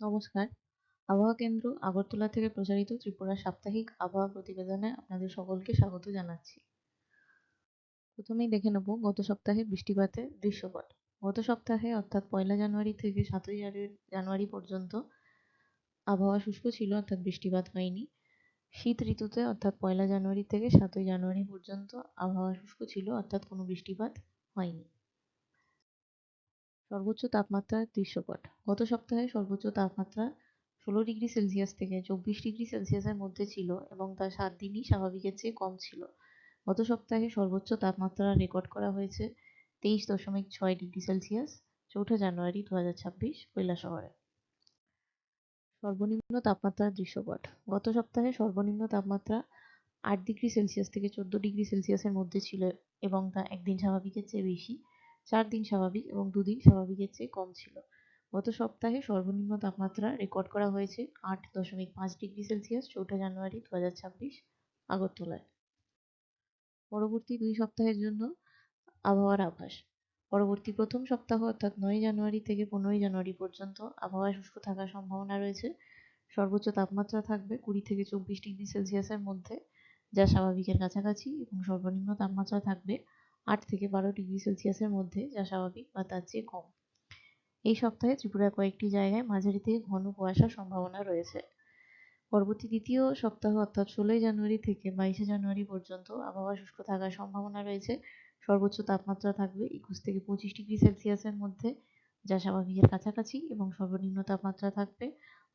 নমস্কার। আবহাওয়া কেন্দ্র আগরতলা থেকে প্রচারিত ত্রিপুরা সাপ্তাহিক আবহাওয়া প্রতিবেদনে আপনাদের সকলকে স্বাগত জানাচ্ছি। প্রথমেই দেখে নেব গত সপ্তাহে বৃষ্টিপাতের দৃশ্যপট। গত সপ্তাহে অর্থাৎ 1 জানুয়ারি থেকে 7 জানুয়ারি পর্যন্ত আবহাওয়া শুষ্ক ছিল, অর্থাৎ বৃষ্টিপাত হয়নি। শীত ঋতুতে অর্থাৎ 1 জানুয়ারি থেকে 7 জানুয়ারি পর্যন্ত আবহাওয়া শুষ্ক ছিল, অর্থাৎ কোনো বৃষ্টিপাত হয়নি। সর্বোচ্চ তাপমাত্রার দৃশ্যপট। গত সপ্তাহে সর্বোচ্চ তাপমাত্রা 16 ডিগ্রি সেলসিয়াস থেকে 24 ডিগ্রি সেলসিয়াসের মধ্যে ছিল এবং তা 7 দিনই স্বাভাবিকের চেয়ে কম ছিল। গত সপ্তাহে সর্বোচ্চ তাপমাত্রা রেকর্ড করা হয়েছে 23.6 ডিগ্রি সেলসিয়াস 4 জানুয়ারি 2026 কৈলাসহরে। সর্বনিম্ন তাপমাত্রার দৃশ্যপট। গত সপ্তাহে সর্বনিম্ন তাপমাত্রা 8 ডিগ্রি সেলসিয়াস থেকে 14 ডিগ্রি সেলসিয়াসের মধ্যে ছিল এবং তা একদিন স্বাভাবিকের চেয়ে বেশি, 4 দিন স্বাভাবিক এবং 2 দিন স্বাভাবিকের চেয়ে কম ছিল। গত সপ্তাহে সর্বনিম্ন তাপমাত্রা রেকর্ড করা হয়েছে 8.5 ডিগ্রি সেলসিয়াস 4 জানুয়ারি 2026 আগরতলায়। পরবর্তী 2 সপ্তাহের জন্য আবহাওয়ার আভাস। পরবর্তী প্রথম সপ্তাহ অর্থাৎ 9 জানুয়ারি থেকে 15 জানুয়ারি পর্যন্ত আবহাওয়া শুষ্ক থাকার সম্ভাবনা রয়েছে। সর্বোচ্চ তাপমাত্রা থাকবে 20 থেকে 24 ডিগ্রি সেলসিয়াসের মধ্যে, যা স্বাভাবিকের কাছাকাছি, এবং সর্বনিম্ন তাপমাত্রা থাকবে 8 থেকে 12 ডিগ্রি সেলসিয়াসের মধ্যে, যা স্বাভাবিক বা তার চেয়ে কম। এই সপ্তাহে ত্রিপুরার কয়েকটি জায়গায় মাঝারি থেকে ঘন কুয়াশার সম্ভাবনা রয়েছে। পরবর্তী দ্বিতীয় সপ্তাহ অর্থাৎ 16 জানুয়ারি থেকে 22 জানুয়ারি পর্যন্ত আবহাওয়া শুষ্ক থাকার সম্ভাবনা রয়েছে। সর্বোচ্চ তাপমাত্রা থাকবে 21 থেকে 25 ডিগ্রি সেলসিয়াসের মধ্যে, যা স্বাভাবিকের কাছাকাছি, এবং সর্বনিম্ন তাপমাত্রা থাকবে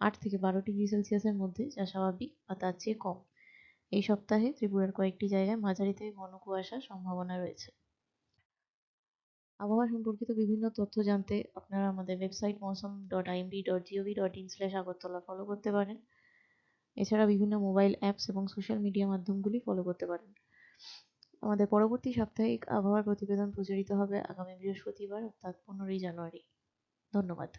8 থেকে 12 ডিগ্রি সেলসিয়াসের মধ্যে, যা স্বাভাবিক বা তার চেয়ে কম। এই সপ্তাহে ত্রিপুরার কয়েকটি জায়গায় মাঝারি থেকে ঘন কুয়াশার সম্ভাবনা রয়েছে। আবহাওয়া সম্পর্কিত বিভিন্ন তথ্য জানতে আপনারা আমাদের ওয়েবসাইট mosam.imd.gov.in/agartala ফলো করতে পারেন। এছাড়া বিভিন্ন মোবাইল অ্যাপস এবং সোশ্যাল মিডিয়া মাধ্যমগুলি ফলো করতে পারেন। আমাদের পরবর্তী সাপ্তাহিক আবহাওয়ার প্রতিবেদন প্রচারিত হবে আগামী বৃহস্পতিবার অর্থাৎ 15 জানুয়ারি। ধন্যবাদ।